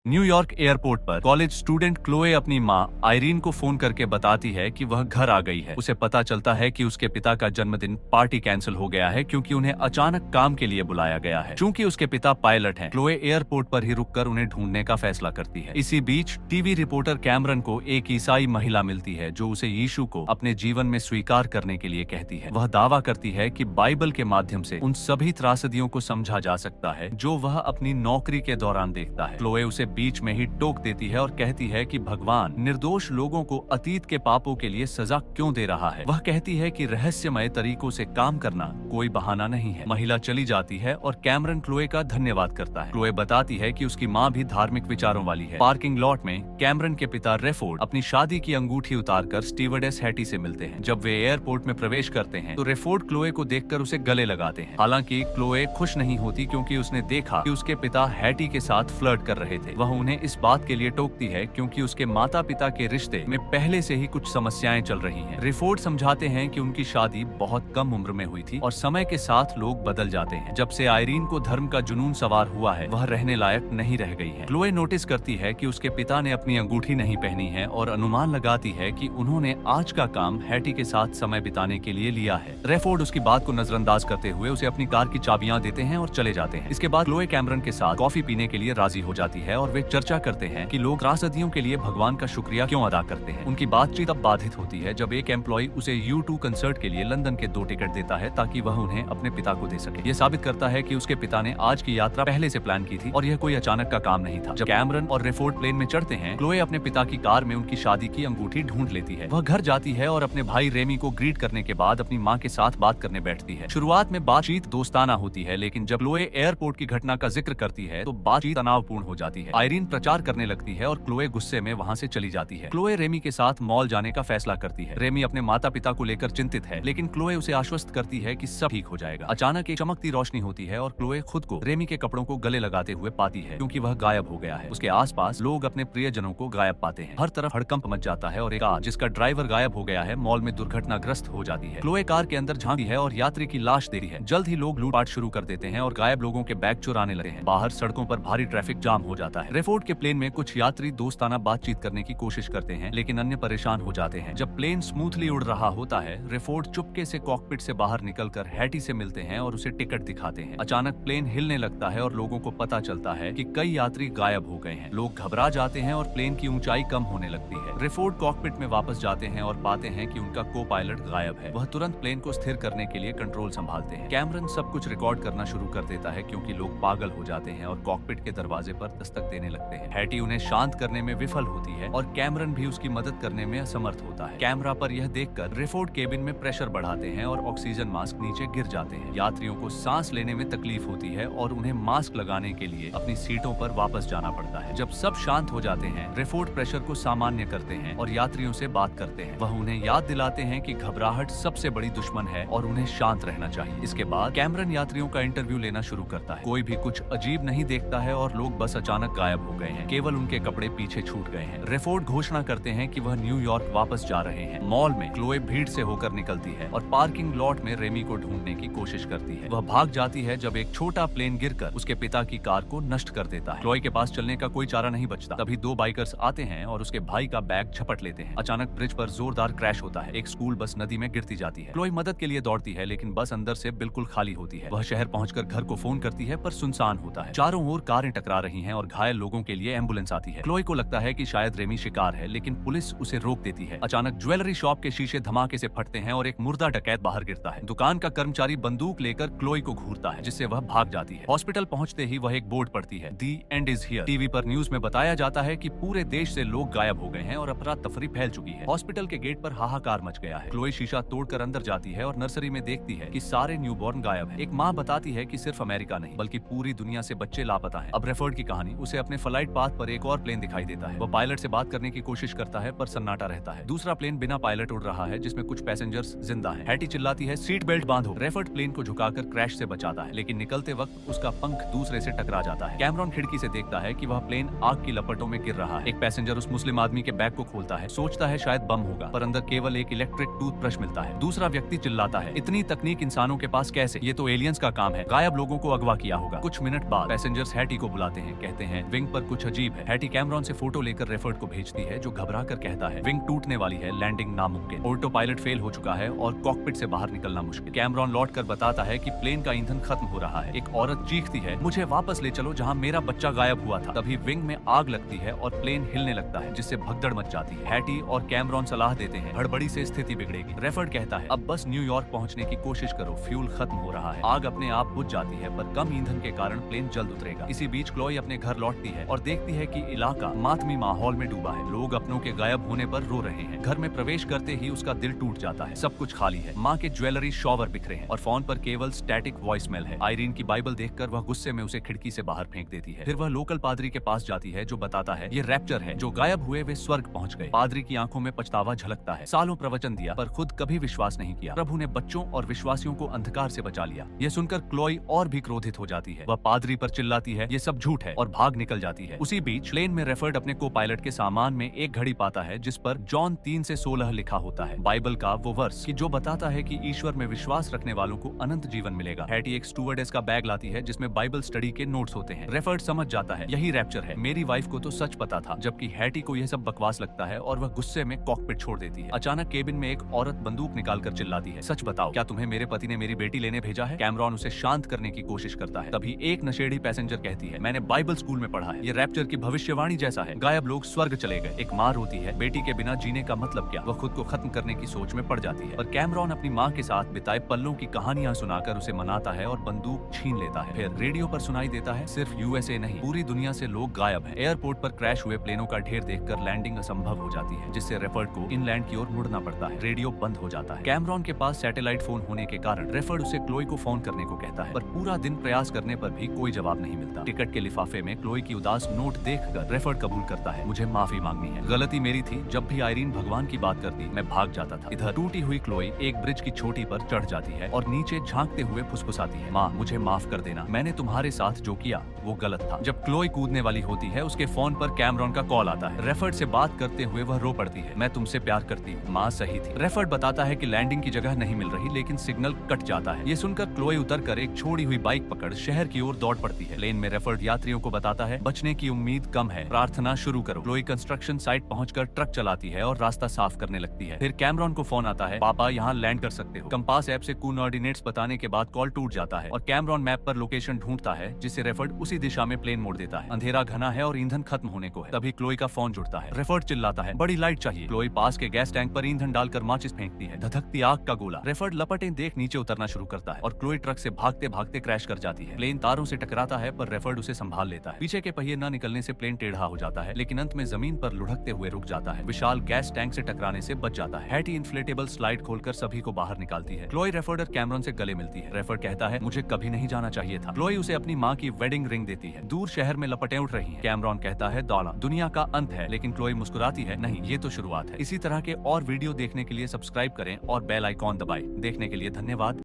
New York airport पर college student Chloe अपनी मां आयरीन को फोन करके बताती है कि वह घर आ गई है। उसे पता चलता है कि उसके पिता का जन्मदिन पार्टी कैंसिल हो गया है क्योंकि उन्हें अचानक काम के लिए बुलाया गया है। चूंकि उसके पिता पायलट हैं, क्लोए एयरपोर्ट पर ही रुककर उन्हें ढूंढने का फैसला करती है। इसी बीच टीवी रिपोर्टर कैमरन को एक ईसाई महिला मिलती है जो उसे यीशु को अपने जीवन में स्वीकार करने के लिए कहती है। वह दावा करती है कि बाइबल के माध्यम से उन सभी त्रासदियों को समझा जा सकता है जो वह अपनी नौकरी के दौरान देखता है। क्लोए उसे बीच में ही टोक देती है और कहती है कि भगवान निर्दोष लोगों को अतीत के पापों के लिए सजा क्यों दे रहा है। वह कहती है कि रहस्यमय तरीकों से काम करना कोई बहाना नहीं है। महिला चली जाती है और कैमरन क्लोए का धन्यवाद करता है। क्लोए बताती है कि उसकी माँ भी धार्मिक विचारों वाली है। पार्किंग लॉट में कैमरन के पिता रेफोर्ड अपनी शादी की अंगूठी उतारकर स्टीवर्डेस हैटी से मिलते हैं। जब वे एयरपोर्ट में प्रवेश करते हैं तो रेफोर्ड क्लोए को देखकर उसे गले लगाते हैं। हालांकि क्लोए खुश नहीं होती क्योंकि उसने देखा कि उसके पिता हैटी के साथ फ्लर्ट कर रहे थे। वह उन्हें इस बात के लिए टोकती है क्योंकि उसके माता पिता के रिश्ते में पहले से ही कुछ समस्याएं चल रही हैं। रेफोर्ड समझाते हैं कि उनकी शादी बहुत कम उम्र में हुई थी और समय के साथ लोग बदल जाते हैं। जब से आयरीन को धर्म का जुनून सवार हुआ है, वह रहने लायक नहीं रह गई है। क्लोए नोटिस करती है कि उसके पिता ने अपनी अंगूठी नहीं पहनी है और अनुमान लगाती है कि उन्होंने आज का काम हैटी के साथ समय बिताने के लिए लिया है। रेफोर्ड उसकी बात को नजरअंदाज करते हुए उसे अपनी कार की चाबियां देते हैं और चले जाते हैं। इसके बाद क्लोए कैमरन के साथ कॉफी पीने के लिए राजी हो जाती है और वे चर्चा करते हैं कि लोग त्रासदियों के लिए भगवान का शुक्रिया क्यों अदा करते हैं। उनकी बातचीत अब बाधित होती है जब एक एम्प्लॉय उसे U2 कंसर्ट के लिए लंदन के 2 टिकट देता है ताकि वह उन्हें अपने पिता को दे सके। यह साबित करता है कि उसके पिता ने आज की यात्रा पहले से प्लान की थी और यह कोई अचानक का काम नहीं था। जब कैमरन और रेफोर्ड प्लेन में चढ़ते हैं, क्लोए अपने पिता की कार में उनकी शादी की अंगूठी ढूंढ लेती है। वह घर जाती है और अपने भाई रेमी को ग्रीट करने के बाद अपनी माँ के साथ बात करने बैठती है। शुरुआत में बातचीत दोस्ताना होती है, लेकिन जब क्लोए एयरपोर्ट की घटना का जिक्र करती है तो बातचीत तनावपूर्ण हो जाती है। आयरीन प्रचार करने लगती है और क्लोए गुस्से में वहाँ से चली जाती है। क्लोए रेमी के साथ मॉल जाने का फैसला करती है। रेमी अपने माता पिता को लेकर चिंतित है, लेकिन क्लोए उसे आश्वस्त करती है कि सब ठीक हो जाएगा। अचानक एक चमकती रोशनी होती है और क्लोए खुद को रेमी के कपड़ों को गले लगाते हुए पाती है क्योंकि वह गायब हो गया है। उसके आसपास लोग अपने प्रियजनों को गायब पाते हैं। हर तरफ हड़कंप मच जाता है और एक कार जिसका ड्राइवर गायब हो गया है मॉल में दुर्घटनाग्रस्त हो जाती है। क्लोए कार के अंदर झांकती है और यात्री की लाश देखती है। जल्द ही लोग लूटपाट शुरू कर देते हैं और गायब लोगों के बैग चुराने लगते हैं। बाहर सड़कों पर भारी ट्रैफिक जाम हो जाता है। रेफोर्ड के प्लेन में कुछ यात्री दोस्ताना बातचीत करने की कोशिश करते हैं, लेकिन अन्य परेशान हो जाते हैं। जब प्लेन स्मूथली उड़ रहा होता है, रेफोर्ड चुपके से कॉकपिट से बाहर निकलकर हैटी से मिलते हैं और उसे टिकट दिखाते हैं। अचानक प्लेन हिलने लगता है और लोगों को पता चलता है कि कई यात्री गायब हो गए हैं। लोग घबरा जाते हैं और प्लेन की ऊंचाई कम होने लगती है। रेफोर्ड कॉकपिट में वापस जाते हैं और पाते हैं कि उनका को पायलट गायब है। वह तुरंत प्लेन को स्थिर करने के लिए कंट्रोल संभालते हैं। कैमरन सब कुछ रिकॉर्ड करना शुरू कर देता है क्योंकि लोग पागल हो जाते हैं और कॉकपिट के दरवाजे पर दस्तक देने लगते हैं। हैटी उन्हें शांत करने में विफल होती है और कैमरन भी उसकी मदद करने में असमर्थ होता है। कैमरा पर यह देखकर रेफोर्ड केबिन में प्रेशर बढ़ाते हैं और ऑक्सीजन मास्क नीचे गिर जाते हैं। यात्रियों को सांस लेने में तकलीफ होती है और उन्हें मास्क लगाने के लिए अपनी सीटों पर वापस जाना पड़ता है। जब सब शांत हो जाते हैं, रेफोर्ड प्रेशर को सामान्य करते हैं और यात्रियों से बात करते हैं। वह उन्हें याद दिलाते हैं कि घबराहट सबसे बड़ी दुश्मन है और उन्हें शांत रहना चाहिए। इसके बाद कैमरन यात्रियों का इंटरव्यू लेना शुरू करता है। कोई भी कुछ अजीब नहीं देखता है और लोग बस अचानक गायब हो गए हैं। केवल उनके कपड़े पीछे छूट गए हैं। रेफोर्ड घोषणा करते हैं कि वह न्यूयॉर्क वापस जा रहे हैं। मॉल में क्लोए भीड़ से होकर निकलती है और पार्किंग लॉट में रेमी को ढूंढने की कोशिश करती है। वह भाग जाती है जब एक छोटा प्लेन गिरकर उसके पिता की कार को नष्ट कर देता है। क्लोए के पास चलने का कोई चारा नहीं बचता। तभी 2 बाइकर्स आते हैं और उसके भाई का बैग झपट लेते हैं। अचानक ब्रिज पर जोरदार क्रैश होता है। एक स्कूल बस नदी में गिरती जाती है। क्लोए मदद के लिए दौड़ती है, लेकिन बस अंदर से बिल्कुल खाली होती है। वह शहर पहुंचकर घर को फोन करती है, पर सुनसान होता है। चारों ओर कारें टकरा रही हैं और घायल लोगों के लिए एम्बुलेंस आती है। क्लोए को लगता है कि शायद रेमी शिकार है, लेकिन पुलिस उसे रोक देती है। अचानक ज्वेलरी शॉप के शीशे धमाके से फटते हैं और एक मुर्दा डकैत बाहर गिरता है। दुकान का कर्मचारी बंदूक लेकर क्लोए को घूरता है, जिससे वह भाग जाती है। हॉस्पिटल पहुंचते ही वह एक बोर्ड पढ़ती है, दी एंड इज हियर। टीवी पर न्यूज में बताया जाता है कि पूरे देश से लोग गायब हो गए हैं और अफरा तफरी फैल चुकी है। हॉस्पिटल के गेट पर हाहाकार मच गया है। क्लोए शीशा तोड़कर अंदर जाती है और नर्सरी में देखती है कि सारे न्यूबॉर्न गायब है। एक माँ बताती है कि सिर्फ अमेरिका नहीं बल्कि पूरी दुनिया से बच्चे लापता हैं। अब रेफर्ड की कहानी, उसे अपने फ्लाइट पाथ पर एक और प्लेन दिखाई देता है। वह पायलट से बात करने की कोशिश करता है, पर सन्नाटा रहता है। दूसरा प्लेन बिना पायलट उड़ रहा है, जिसमें कुछ पैसेंजर्स जिंदा हैं। हैटी चिल्लाती है, सीट बेल्ट बांधो। रेफर्ड प्लेन को झुकाकर क्रैश से बचाता है, लेकिन निकलते वक्त उसका पंख दूसरे से टकरा जाता है। कैमरन खिड़की से देखता है कि वह प्लेन आग की लपटों में गिर रहा है। एक पैसेंजर उस मुस्लिम आदमी के बैग को खोलता है, सोचता है शायद बम होगा, पर अंदर केवल एक इलेक्ट्रिक टूथब्रश मिलता है। दूसरा व्यक्ति चिल्लाता है, इतनी तकनीक इंसानों के पास कैसे? ये तो एलियंस का काम है, गायब लोगों को अगवा किया होगा। कुछ मिनट बाद पैसेंजर्स हैटी को बुलाते हैं, कहते हैं विंग पर कुछ अजीब है। हैटी कैमरॉन से फोटो लेकर रेफर्ड को भेजती है, जो घबरा कर कहता है विंग टूटने वाली है, लैंडिंग नामुमकिन, ऑटो पायलट फेल हो चुका है और कॉकपिट से बाहर निकलना मुश्किल। कैमरॉन लौट कर बताता है कि प्लेन का ईंधन खत्म हो रहा है। एक औरत चीखती है, मुझे वापस ले चलो जहाँ मेरा बच्चा गायब हुआ था। तभी विंग में आग लगती है और प्लेन हिलने लगता है, जिससे भगदड़ मच जाती है। हैटी और कैमरॉन सलाह देते हैं, हड़बड़ी से स्थिति बिगड़ेगी। रेफर्ड कहता है अब बस न्यूयॉर्क पहुंचने की कोशिश करो, फ्यूल खत्म हो रहा है। आग अपने आप बुझ जाती है, पर कम ईंधन के कारण प्लेन जल्द उतरेगा। इसी बीच क्लोई अपने घर लौटती है और देखती है कि इलाका मातमी माहौल में डूबा है। लोग अपनों के गायब होने पर रो रहे हैं। घर में प्रवेश करते ही उसका दिल टूट जाता है। सब कुछ खाली है। माँ के ज्वेलरी शॉवर बिखरे हैं और फोन पर केवल स्टैटिक वॉइसमेल है। आयरीन की बाइबल देखकर वह गुस्से में उसे खिड़की से बाहर फेंक देती है। फिर वह लोकल पादरी के पास जाती है, जो बताता है ये रैप्चर है, जो गायब हुए वे स्वर्ग पहुंच गए। पादरी की आंखों में पछतावा झलकता है। सालों प्रवचन दिया पर खुद कभी विश्वास नहीं किया। प्रभु ने बच्चों और विश्वासियों को अंधकार से बचा लिया। यह सुनकर क्लोई और भी क्रोधित हो जाती है। वह पादरी पर चिल्लाती है ये सब झूठ है और भाग निकल जाती है। उसी बीच प्लेन में रेफर्ड अपने को पायलट के सामान में एक घड़ी पाता है, जिस पर जॉन 3 से 16 लिखा होता है। बाइबल का वो वर्स कि जो बताता है कि ईश्वर में विश्वास रखने वालों को अनंत जीवन मिलेगा। हैटी एक स्टूवर्डेस का बैग लाती है, जिसमें बाइबल स्टडी के नोट्स होते हैं। रेफर्ड समझ जाता है यही रैप्चर है। मेरी वाइफ को तो सच पता था, जबकि हैटी को यह सब बकवास लगता है और वह गुस्से में कॉकपिट छोड़ देती है। अचानक केबिन में एक औरत बंदूक निकालकर चिल्लाती है, सच बताओ, क्या तुम्हें मेरे पति ने मेरी बेटी लेने भेजा है? कैमरॉन उसे शांत करने की कोशिश करता है। तभी एक नशेड़ी पैसेंजर कहती है, मैंने बाइबल स्कूल में पढ़ा है, ये रैप्चर की भविष्यवाणी जैसा है। गायब लोग स्वर्ग चले गए। एक माँ रोती है, बेटी के बिना जीने का मतलब क्या? वह खुद को खत्म करने की सोच में पड़ जाती है। और कैमरॉन अपनी माँ के साथ बिताए पलों की कहानियां सुनाकर उसे मनाता है और बंदूक छीन लेता है। फिर रेडियो पर सुनाई देता है, सिर्फ यूएसए नहीं, पूरी दुनिया से लोग गायब हैं। एयरपोर्ट पर क्रैश हुए प्लेनों का ढेर देखकर लैंडिंग असंभव हो जाती है, जिससे रेफर्ड को इनलैंड की ओर मुड़ना पड़ता है। रेडियो बंद हो जाता है। कैमरॉन के पास सैटेलाइट फोन होने के कारण रेफर्ड उसे क्लोई को फोन करने को कहता है, पर पूरा दिन प्रयास करने पर भी कोई जवाब नहीं मिलता। टिकट के लिफाफे में क्लोई की उदास नोट देखकर रेफर्ड कबूल करता है, मुझे माफी मांगनी है, गलती मेरी थी। जब भी आयरीन भगवान की बात करती मैं भाग जाता था। इधर टूटी हुई क्लोई एक ब्रिज की चोटी पर चढ़ जाती है और नीचे झांकते हुए फुसफुसाती है, माँ मुझे माफ कर देना, मैंने तुम्हारे साथ जो किया वो गलत था। जब क्लोई कूदने वाली होती है, उसके फोन पर कैमरॉन का कॉल आता है। रेफर्ड से बात करते हुए वह रो पड़ती है, मैं तुमसे प्यार करती हूँ, माँ सही थी। रेफर्ड बताता है कि लैंडिंग की जगह नहीं मिल रही, लेकिन सिग्नल कट जाता है। ये सुनकर क्लोई उतरकर एक छोड़ी हुई बाइक पकड़ शहर की ओर दौड़ पड़ती है। प्लेन में रेफर्ड यात्रियों को बताता है, बचने की उम्मीद कम है, प्रार्थना शुरू करो। क्लोई कंस्ट्रक्शन साइट पहुंचकर ट्रक चलाती है और रास्ता साफ करने लगती है। फिर कैमरॉन को फोन आता है, पापा यहाँ लैंड कर सकते हो। कंपास ऐप से कोऑर्डिनेट्स बताने के बाद कॉल टूट जाता है और कैमरॉन मैप पर लोकेशन ढूंढता है, जिससे रेफर्ड उसी दिशा में प्लेन मोड़ देता है। अंधेरा घना है और ईंधन खत्म होने को है। तभी क्लोई का फोन जुड़ता है। रेफर्ड चिल्लाता है, बड़ी लाइट चाहिए। क्लोई पास के गैस टैंक पर ईंधन डालकर माचिस फेंकती है। धधकती आग का गोला। रेफर्ड लपटें देख नीचे उतरना शुरू करता है और क्लोई ट्रक से भागते भागते क्रैश कर जाती है। प्लेन तारों से टकराता है, पर रेफर्ड उसे संभाल लेता है। पीछे के पहिए न निकलने से प्लेन टेढ़ा हो जाता है, लेकिन अंत में जमीन पर लुढ़कते हुए रुक जाता है। विशाल गैस टैंक से टकराने से बच जाता है। हैटी इन्फ्लेटेबल स्लाइड खोलकर सभी को बाहर निकालती है। क्लोई रेफर्ड और कैमरॉन से गले मिलती है। रेफर्ड कहता है, मुझे कभी नहीं जाना चाहिए था। क्लोई उसे अपनी माँ की वेडिंग रिंग देती है। दूर शहर में लपटें उठ रही हैं। कैमरॉन कहता है, दौलत दुनिया का अंत है, लेकिन क्लोई मुस्कुराती है, नहीं ये तो शुरुआत है। इसी तरह के और वीडियो देखने के लिए सब्सक्राइब करें और बेल आइकॉन दबाएं। देखने के लिए धन्यवाद।